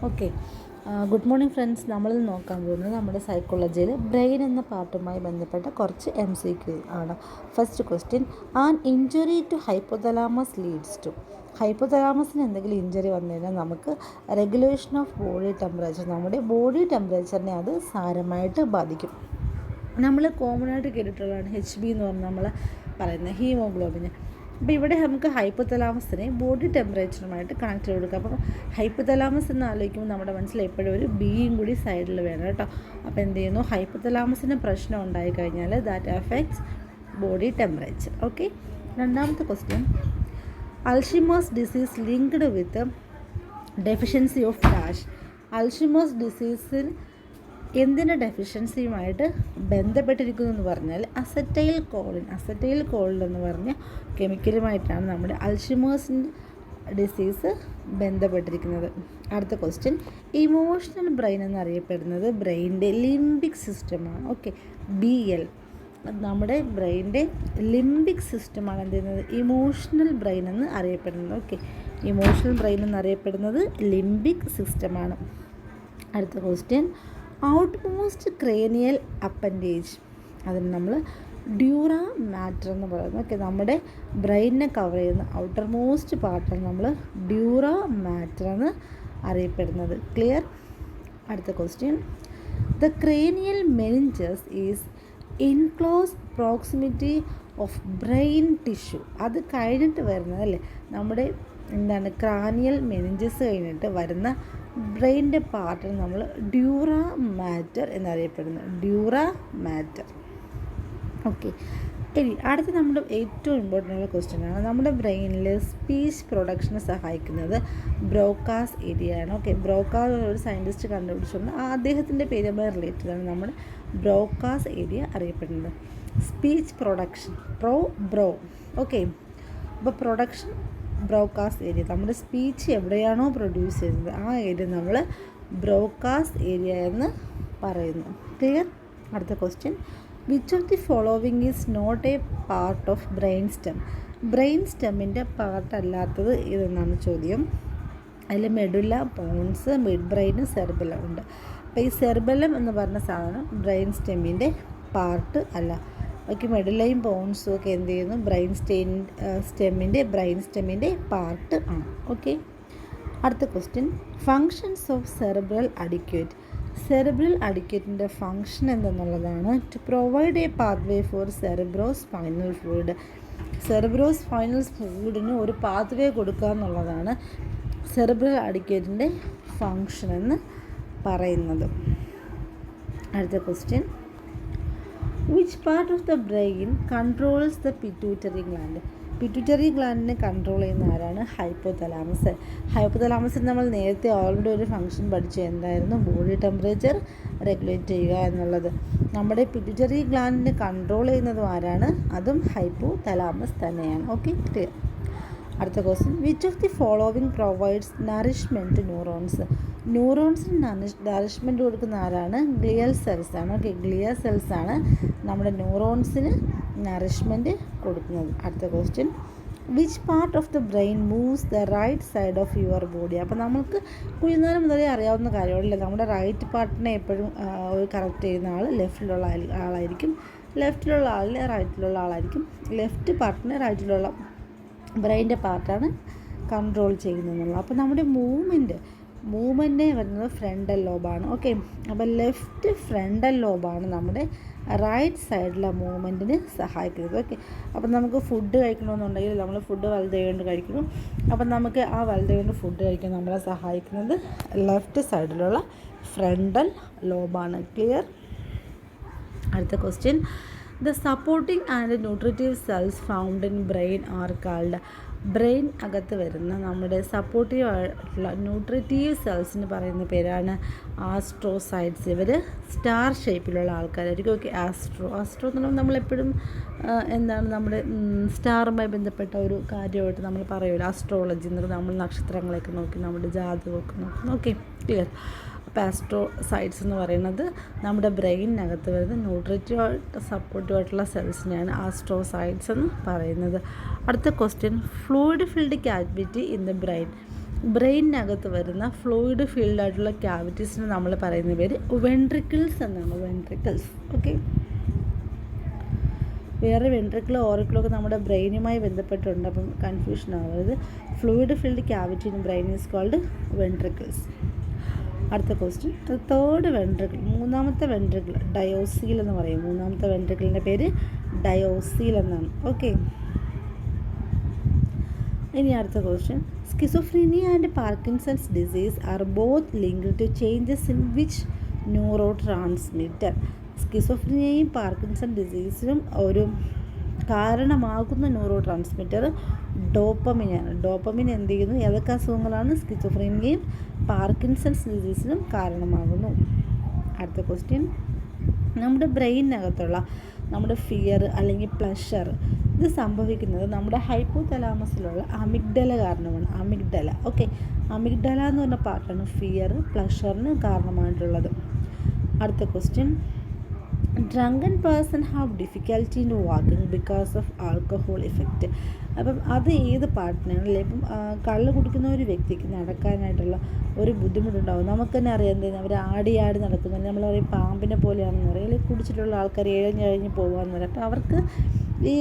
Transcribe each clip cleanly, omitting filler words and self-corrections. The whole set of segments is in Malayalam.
ഓക്കെ. Good morning friends. നമ്മളിൽ നോക്കാൻ പോകുന്നത് നമ്മുടെ സൈക്കോളജിയിൽ ബ്രെയിൻ എന്ന പാർട്ടുമായി ബന്ധപ്പെട്ട കുറച്ച് MCQ ആണ്. First question, an injury to hypothalamus leads to. ഹൈപ്പോതലാമസിന് എന്തെങ്കിലും ഇഞ്ചുറി വന്നു കഴിഞ്ഞാൽ നമുക്ക് റെഗുലേഷൻ ഓഫ് ബോഡി ടെമ്പറേച്ചർ, നമ്മുടെ ബോഡി ടെമ്പറേച്ചറിനെ അത് സാരമായിട്ട് ബാധിക്കും. നമ്മൾ കോമൺ ആയിട്ട് കേട്ടിട്ടുള്ളതാണ് HB എന്ന് പറഞ്ഞാൽ നമ്മൾ പറയുന്നത് ഹീമോഗ്ലോബിന്. അപ്പോൾ ഇവിടെ നമുക്ക് ഹൈപ്പോതലാമസിനെ ബോഡി ടെമ്പറേച്ചറുമായിട്ട് കണക്ട് ചെയ്ത് കൊടുക്കുക. അപ്പോൾ ഹൈപ്പോതലാമസ് എന്ന് ആലോചിക്കുമ്പോൾ നമ്മുടെ മനസ്സിൽ എപ്പോഴും ഒരു ബിയും കൂടി സൈഡിൽ വേണം കേട്ടോ. അപ്പോൾ എന്ത് ചെയ്യുന്നു, ഹൈപ്പോതലാമസിന് പ്രശ്നം ഉണ്ടായിക്കഴിഞ്ഞാൽ that affects body temperature. Okay. രണ്ടാമത്തെ question, Alzheimer's disease linked with deficiency of dash. Alzheimer's ഡിസീസിൽ എന്തിൻ്റെ ഡെഫിഷ്യൻസിയുമായിട്ട് ബന്ധപ്പെട്ടിരിക്കുന്നു എന്ന് പറഞ്ഞാൽ അസറ്റൈൽ കോളിൻ എന്ന് പറഞ്ഞ കെമിക്കലുമായിട്ടാണ് നമ്മുടെ അൽഷിമേഴ്സ് ഡിസീസ് ബന്ധപ്പെട്ടിരിക്കുന്നത്. അടുത്ത ക്വസ്റ്റ്യൻ, ഇമോഷണൽ ബ്രെയിൻ എന്നറിയപ്പെടുന്നത് ബ്രെയിനിൻ്റെ ലിംബിക് സിസ്റ്റമാണ്. ഓക്കെ, BL നമ്മുടെ ബ്രെയിനിൻ്റെ ലിംബിക് സിസ്റ്റമാണ് എന്ത് ചെയ്യുന്നത്, ഇമോഷണൽ ബ്രെയിൻ എന്ന് അറിയപ്പെടുന്നത്. ഓക്കെ, ഇമോഷണൽ ബ്രെയിൻ എന്നറിയപ്പെടുന്നത് ലിംബിക് സിസ്റ്റമാണ്. അടുത്ത question, out most cranial appendage, അതിന് നമ്മൾ ഡ്യൂറാ മാറ്റർ എന്ന് പറയുന്നത്. ഓക്കെ, നമ്മുടെ ബ്രെയിനിനെ കവർ ചെയ്യുന്ന ഔട്ടർ മോസ്റ്റ് പാർട്ടാണ് നമ്മൾ ഡ്യൂറാ മാറ്റർ എന്ന് അറിയപ്പെടുന്നത്. ക്ലിയർ? അടുത്ത question, the cranial meninges is in close proximity of brain tissue. അത് കഴിഞ്ഞിട്ട് വരുന്നത് അല്ലേ, നമ്മുടെ എന്താണ് ക്രാനിയൽ മെനിഞ്ചസ് കഴിഞ്ഞിട്ട് വരുന്ന ബ്രെയിനിൻ്റെ പാർട്ടിന് നമ്മൾ ഡ്യൂറാ മാറ്റർ എന്നറിയപ്പെടുന്നു. Dura matter. ഓക്കെ. ഇനി അടുത്ത നമ്മുടെ ഏറ്റവും ഇമ്പോർട്ടൻ്റ് ഉള്ള ക്വസ്റ്റ്യനാണ്, നമ്മുടെ ബ്രെയിനിൽ സ്പീച്ച് പ്രൊഡക്ഷന് സഹായിക്കുന്നത് ബ്രോക്കാസ് ഏരിയ ആണ്. ഓക്കെ, ബ്രോക്കാസ് ഒരു സയൻറ്റിസ്റ്റ് കണ്ടുപിടിച്ചുകൊണ്ട് അദ്ദേഹത്തിൻ്റെ പേരുമായി റിലേറ്റഡ് ആണ് നമ്മുടെ ബ്രോക്കാസ് ഏരിയ അറിയപ്പെടുന്നത്. Speech production bro. ഓക്കെ, അപ്പോൾ പ്രൊഡക്ഷൻ ബ്രോക്കാസ് ഏരിയ, നമ്മുടെ സ്പീച്ച് എവിടെയാണോ പ്രൊഡ്യൂസ് ചെയ്യുന്നത് ആ ഏരിയ നമ്മൾ ബ്രോക്കാസ് ഏരിയ എന്ന് പറയുന്നു. ക്ലിയർ? അടുത്ത question, which of the following is not a part of brain stem. Brain സ്റ്റെമ്മിൻ്റെ പാർട്ടല്ലാത്തത് ഇതെന്നാണ് ചോദ്യം. അതിൽ medulla, pons, mid brain, cerebellum ഉണ്ട്. അപ്പോൾ ഈ സെർബലം എന്ന് പറഞ്ഞ സാധനം ബ്രെയിൻ സ്റ്റെമ്മിൻ്റെ പാർട്ട് അല്ല. ഓക്കെ, മെഡുലയും പോൺസും ഒക്കെ എന്ത് ചെയ്യുന്നു, ബ്രെയിൻ സ്റ്റെമ്മിൻ്റെ പാർട്ട് ആണ്. ഓക്കെ. അടുത്ത question, functions of cerebral adequate. Cerebral അഡിക്വേറ്റിൻ്റെ ഫങ്ഷൻ എന്തെന്നുള്ളതാണ് to provide a pathway for cerebrospinal fluid. Cerebrospinal ഫ്ലൂയിഡിന് ഒരു പാത്വേ കൊടുക്കുക എന്നുള്ളതാണ് സെറിബ്രൽ അഡിക്വേറ്റിൻ്റെ ഫങ്ഷൻ എന്ന് പറയുന്നത്. അടുത്ത question, which part of the brain controls the pituitary gland. Pituitary ഗ്ലാൻഡിനെ കൺട്രോൾ ചെയ്യുന്ന ആരാണ്, ഹൈപ്പോതലാമസ്. ഹൈപ്പോതലാമസിൽ നമ്മൾ നേരത്തെ ഓൾറെഡി ഒരു ഫംഗ്ഷൻ പഠിച്ചു, എന്തായിരുന്നു, ബോഡി ടെമ്പറേച്ചർ റെഗുലേറ്റ് ചെയ്യുക എന്നുള്ളത്. നമ്മുടെ പിറ്റ്യൂട്ടറി ഗ്ലാൻഡിനെ കൺട്രോൾ ചെയ്യുന്നതും ആരാണ്, അതും ഹൈപ്പോതലാമസ് തന്നെയാണ്. Okay, clear? അടുത്ത question, which of the following provides nourishment to neurons. ന്യൂറോൺസിന് നറിഷ്മെൻറ്റ് കൊടുക്കുന്ന ആരാണ്, ഗ്ലിയൽ സെൽസ് ആണ്. ഓക്കെ, ഗ്ലിയൽ സെൽസ് ആണ് നമ്മുടെ ന്യൂറോൺസിന് നറിഷ്മെൻറ്റ് കൊടുക്കുന്നത്. അടുത്ത question, which part of the brain moves the right side of your body. അപ്പോൾ നമുക്ക് കുഞ്ഞുനാലം മുതലേ അറിയാവുന്ന കാര്യമല്ലേ, നമ്മുടെ റൈറ്റ് പാർട്ടിനെ എപ്പോഴും കറക്റ്റ് ചെയ്യുന്ന ആൾ ലെഫ്റ്റിലുള്ള ആളായിരിക്കും, ലെഫ്റ്റിലുള്ള ആളിൽ റൈറ്റിലുള്ള ആളായിരിക്കും. ലെഫ്റ്റ് പാർട്ടിനെ റൈറ്റിലുള്ള ബ്രെയിൻ്റെ പാർട്ടാണ് കൺട്രോൾ ചെയ്യുന്നതെന്നുള്ളത്. അപ്പോൾ നമ്മുടെ മൂവ്മെൻറ്റ് വരുന്നത് ഫ്രണ്ടൽ ലോബാണ്. ഓക്കെ, അപ്പോൾ ലെഫ്റ്റ് ഫ്രണ്ടൽ ലോബാണ് നമ്മുടെ റൈറ്റ് സൈഡിലെ മൂവ്മെൻറ്റിന് സഹായിക്കുന്നത്. ഓക്കെ, അപ്പം നമുക്ക് ഫുഡ് കഴിക്കണമെന്നുണ്ടെങ്കിൽ നമ്മൾ ഫുഡ് വലത് കൊണ്ട് കഴിക്കണം. അപ്പം നമുക്ക് ആ വലത് കൊണ്ട് ഫുഡ് കഴിക്കാൻ നമ്മളെ സഹായിക്കുന്നത് ലെഫ്റ്റ് സൈഡിലുള്ള ഫ്രണ്ടൽ ലോബാണ്. ക്ലിയർ? അടുത്ത question, the supporting and nutritive cells found in brain are called. Brain അകത്ത് വരുന്ന നമ്മുടെ സപ്പോർട്ടീവ് ആയിട്ടുള്ള ന്യൂട്രിറ്റീവ് സെൽസിന് പറയുന്ന പേരാണ് ആസ്ട്രോസൈറ്റ്സ്. ഇവർ സ്റ്റാർ ഷേപ്പിലുള്ള ആൾക്കാരായിരിക്കും. ഓക്കെ, ആസ്ട്രോ എന്ന് പറയുമ്പോൾ നമ്മളെപ്പോഴും എന്താണ് നമ്മുടെ സ്റ്റാറുമായി ബന്ധപ്പെട്ട ഒരു കാര്യമായിട്ട് നമ്മൾ പറയുമല്ലോ, ആസ്ട്രോളജി എന്ന് പറയുന്നത് നമ്മൾ നക്ഷത്രങ്ങളെയൊക്കെ നോക്കി നമ്മുടെ ജാതകമൊക്കെ നോക്കുന്നു. Okay, clear? അപ്പോൾ ആസ്ട്രോസൈറ്റ്സ് എന്ന് പറയുന്നത് നമ്മുടെ ബ്രെയിനകത്ത് വരുന്ന ന്യൂട്രിറ്റീവായിട്ട് സപ്പോർട്ടീവായിട്ടുള്ള സെൽസിനെയാണ് ആസ്ട്രോസൈറ്റ്സ് എന്ന് പറയുന്നത്. അടുത്ത question, fluid filled cavity in the brain. ബ്രെയിനകത്ത് വരുന്ന ഫ്ലൂയിഡ് ഫീൽഡ് ആയിട്ടുള്ള ക്യാവിറ്റീസിന് നമ്മൾ പറയുന്ന പേര് വെൻട്രിക്കിൾസ് എന്നാണ്. വെൻട്രിക്കിൾസ്. ഓക്കെ, വേറെ വെൻട്രിക്കിളോ ഓറിക്കിളോ ഒക്കെ നമ്മുടെ ബ്രെയിനുമായി ബന്ധപ്പെട്ടുണ്ട്, അപ്പം കൺഫ്യൂഷൻ ആവരുത്. Fluid field cavity in brain is called ventricles. അടുത്ത ക്വസ്റ്റ്യൻ, തേർഡ് വെൻട്രിക്കിൾ, മൂന്നാമത്തെ വെൻട്രിക്കിൾ ഡയോസീൽ എന്ന് പറയും. മൂന്നാമത്തെ വെൻട്രിക്കിളിൻ്റെ പേര് ഡയോസീൽ എന്നാണ്. ഓക്കെ, ഇനി അടുത്ത question, schizophrenia and Parkinson's disease are both linked to changes in which neurotransmitter. സ്കിസോഫ്രീനിയയും പാർക്കിൻസൺ ഡിസീസിനും ഒരു കാരണമാകുന്ന ന്യൂറോ ട്രാൻസ്മിറ്റർ ഡോപ്പമിനാണ്. ഡോപ്പമിൻ എന്ത് ചെയ്യുന്നു? ഏതൊക്കെ അസുഖങ്ങളാണ് സ്കിസോഫ്രീനിയയും പാർക്കിൻസൺസ് ഡിസീസിനും കാരണമാകുന്നു? അടുത്ത ക്വസ്റ്റ്യൻ, നമ്മുടെ ബ്രെയിനകത്തുള്ള നമ്മുടെ ഫിയർ അല്ലെങ്കിൽ പ്ലഷർ ഇത് സംഭവിക്കുന്നത് നമ്മുടെ ഹൈപ്പോതലാമസിലുള്ള അമിഗ്ഡല കാരണമാണ്. അമിഗ്ഡല. ഓക്കെ, അമിഗ്ഡല എന്ന് പറഞ്ഞ പാർട്ടാണ് ഫിയർ പ്ലഷറിന് കാരണമായിട്ടുള്ളത്. അടുത്ത question, drunken person have difficulty in walking because of alcohol effect. അപ്പം അത് ഏത് പാർട്ടിനാണ്? അല്ലേ, ഇപ്പം കള്ള് കുടിക്കുന്ന ഒരു വ്യക്തിക്ക് നടക്കാനായിട്ടുള്ള ഒരു ബുദ്ധിമുട്ടുണ്ടാകും. നമുക്ക് തന്നെ അറിയാം, എന്തെങ്കിലും അവർ ആടി നടക്കുന്നു, നമ്മൾ പറയും പാമ്പിനെ പോലെയാണെന്ന് പറയും. അല്ലെങ്കിൽ കുടിച്ചിട്ടുള്ള ആൾക്കാർ കഴിഞ്ഞ് പോകാമെന്ന് പറയും. അപ്പോൾ അവർക്ക് ഈ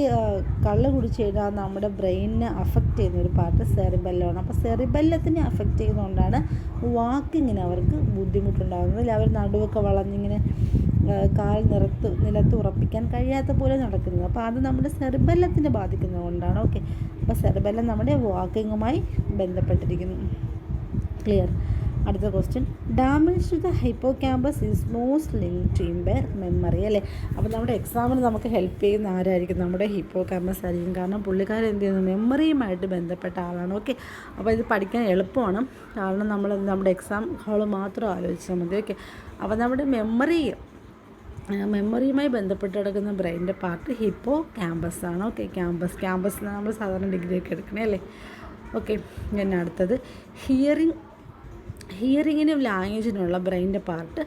കള്ള് കുടിച്ച് കഴിഞ്ഞാൽ നമ്മുടെ ബ്രെയിനിനെ അഫക്റ്റ് ചെയ്യുന്ന ഒരു പാർട്ട് സെറിബെല്ലമാണ്. അപ്പോൾ സെറിബെല്ലത്തിനെ അഫക്റ്റ് ചെയ്യുന്നതുകൊണ്ടാണ് വാക്കിങ്ങിന് അവർക്ക് ബുദ്ധിമുട്ടുണ്ടാകുന്നത്. അല്ലെങ്കിൽ അവർ നടുവൊക്കെ വളഞ്ഞിങ്ങനെ കാൽ നിലത്ത് ഉറപ്പിക്കാൻ കഴിയാത്ത പോലെ നടക്കുന്നത്. അപ്പോൾ അത് നമ്മുടെ സെറിബെല്ലത്തിനെ ബാധിക്കുന്നതുകൊണ്ടാണ്. ഓക്കെ, അപ്പോൾ സെറിബെല്ലം നമ്മുടെ വാക്കിങ്ങുമായി ബന്ധപ്പെട്ടിരിക്കുന്നു. ക്ലിയർ. അടുത്ത question, damage to the hippocampus is most link to impair memory. അല്ലേ, അപ്പോൾ നമ്മുടെ എക്സാമിന് നമുക്ക് ഹെൽപ്പ് ചെയ്യുന്ന ആരായിരിക്കും? നമ്മുടെ ഹിപ്പോക്യാമ്പസ് ആയിരിക്കും. കാരണം പുള്ളിക്കാരൻ എന്ത് ചെയ്യുന്നു? മെമ്മറിയുമായിട്ട് ബന്ധപ്പെട്ട ആളാണ്. ഓക്കെ, അപ്പോൾ ഇത് പഠിക്കാൻ എളുപ്പമാണ്. കാരണം നമ്മൾ നമ്മുടെ എക്സാം ഹോള് മാത്രം ആലോചിച്ചാൽ മതി. ഓക്കെ, അപ്പോൾ നമ്മുടെ മെമ്മറിയുമായി ബന്ധപ്പെട്ട് കിടക്കുന്ന ബ്രെയിനിൻ്റെ പാർട്ട് ഹിപ്പോ ക്യാമ്പസ് ആണ്. ഓക്കെ, ക്യാമ്പസ് നമ്മൾ സാധാരണ ഡിഗ്രിയൊക്കെ എടുക്കണേ അല്ലേ. ഓക്കെ, ഞാൻ അടുത്തത്, ഹിയറിങ്ങിനും ലാംഗ്വേജിനുള്ള ബ്രെയിനിൻ്റെ പാർട്ട്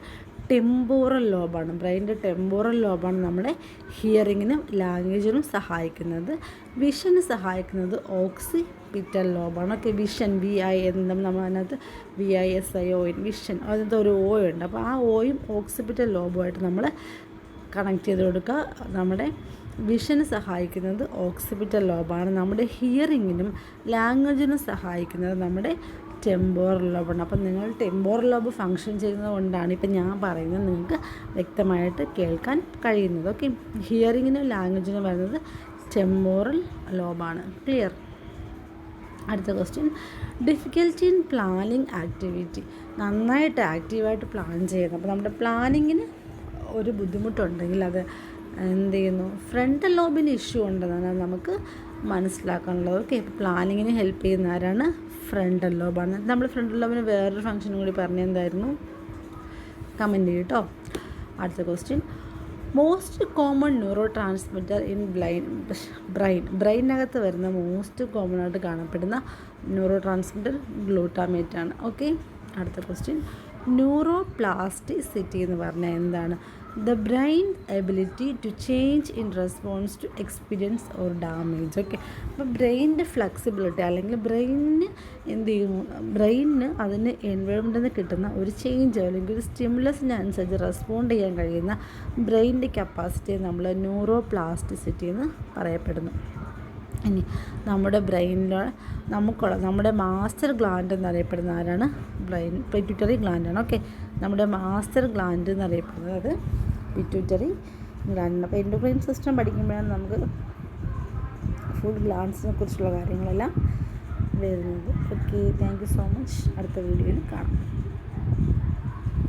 ടെമ്പോറൽ ലോബാണ്. ബ്രെയിനിൻ്റെ ടെമ്പോറൽ ലോബാണ് നമ്മുടെ ഹിയറിങ്ങിനും ലാംഗ്വേജിനും സഹായിക്കുന്നത്. വിഷന് സഹായിക്കുന്നത് ഓക്സിപിറ്റൽ ലോബാണ്. ഓക്കെ, വിഷൻ VI എന്നും നമ്മൾ അതിനകത്ത് VISION വിഷൻ, അതിനകത്ത് ഒരു O ഉണ്ട്. അപ്പോൾ ആ ഓയും ഓക്സിപിറ്റൽ ലോബുമായിട്ട് നമ്മൾ കണക്ട് ചെയ്ത് കൊടുക്കുക. നമ്മുടെ വിഷന് സഹായിക്കുന്നത് ഓക്സിപിറ്റൽ ലോബാണ്. നമ്മുടെ ഹിയറിങ്ങിനും ലാംഗ്വേജിനും സഹായിക്കുന്നത് നമ്മുടെ ടെമ്പോറൽ ലോബാണ്. അപ്പം നിങ്ങൾ ടെമ്പോറൽ ലോബ് ഫങ്ഷൻ ചെയ്യുന്നത് കൊണ്ടാണ് ഇപ്പം ഞാൻ പറയുന്നത് നിങ്ങൾക്ക് വ്യക്തമായിട്ട് കേൾക്കാൻ കഴിയുന്നത്. ഓക്കെ, ഹിയറിങ്ങിനും ലാംഗ്വേജിനും വരുന്നത് ടെമ്പോറൽ ലോബാണ്. ക്ലിയർ. അടുത്ത question, difficulty in planning activity. നന്നായിട്ട് ആക്റ്റീവായിട്ട് പ്ലാൻ ചെയ്യുന്നത്. അപ്പോൾ നമ്മുടെ പ്ലാനിങ്ങിന് ഒരു ബുദ്ധിമുട്ടുണ്ടെങ്കിൽ അത് എന്ത് ചെയ്യുന്നു? ഫ്രണ്ടൽ ലോബിന് ഇഷ്യൂ ഉണ്ടെന്നാണ് നമുക്ക് മനസ്സിലാക്കാനുള്ളത്. ഓക്കെ, ഇപ്പോൾ പ്ലാനിങ്ങിന് ഹെൽപ്പ് ചെയ്യുന്ന ആരാണ്? ഫ്രണ്ടൽ ലോബാണ്. നമ്മൾ ഫ്രണ്ടൽ ലോബിന് വേറൊരു ഫംഗ്ഷനും കൂടി പറഞ്ഞെന്തായിരുന്നു? കമൻറ്റ് ചെയ്യും കേട്ടോ. അടുത്ത question, most common neurotransmitter in ബ്രെയിനകത്ത് വരുന്ന മോസ്റ്റ് കോമൺ ആയിട്ട് കാണപ്പെടുന്ന ന്യൂറോ ട്രാൻസ്മിറ്റർ ഗ്ലൂട്ടാമേറ്റ് ആണ്. ഓക്കെ, അടുത്ത ക്വസ്റ്റ്യൻ, ന്യൂറോപ്ലാസ്റ്റിസിറ്റി എന്ന് പറഞ്ഞാൽ എന്താണ്? The brain ability to change in response to experience or damage. Okay, അപ്പോൾ ബ്രെയിനിൻ്റെ ഫ്ലെക്സിബിലിറ്റി അല്ലെങ്കിൽ ബ്രെയിനിന് എന്ത് ചെയ്യുന്നു? ബ്രെയിനിന് അതിന് എൻവയോൺമെൻറ്റിൽ നിന്ന് കിട്ടുന്ന ഒരു ചേഞ്ച് അല്ലെങ്കിൽ ഒരു സ്റ്റിമുലസിനനുസരിച്ച് റെസ്പോണ്ട് ചെയ്യാൻ കഴിയുന്ന ബ്രെയിനിൻ്റെ കപ്പാസിറ്റിയെ നമ്മൾ ന്യൂറോപ്ലാസ്റ്റിസിറ്റി എന്ന് പറയപ്പെടുന്നു. ഇനി നമ്മുടെ ബ്രെയിനിലുള്ള നമ്മുടെ മാസ്റ്റർ ഗ്ലാൻഡ് എന്നറിയപ്പെടുന്ന ആരാണ്? പിറ്റ്യൂട്ടറി ഗ്ലാൻഡാണ്. ഓക്കെ, നമ്മുടെ മാസ്റ്റർ ഗ്ലാൻഡ് എന്നറിയപ്പെടുന്നത് അത് പിറ്റ്യൂട്ടറി ഗ്ലാൻഡാണ്. അപ്പോൾ എൻഡോക്രൈൻ സിസ്റ്റം പഠിക്കുമ്പോഴാണ് നമുക്ക് ഫുൾ ഗ്ലാൻഡ്സിനെ കുറിച്ചുള്ള കാര്യങ്ങളെല്ലാം വരുന്നത്. Okay, thank you so much. അടുത്ത വീഡിയോയിൽ കാണാം.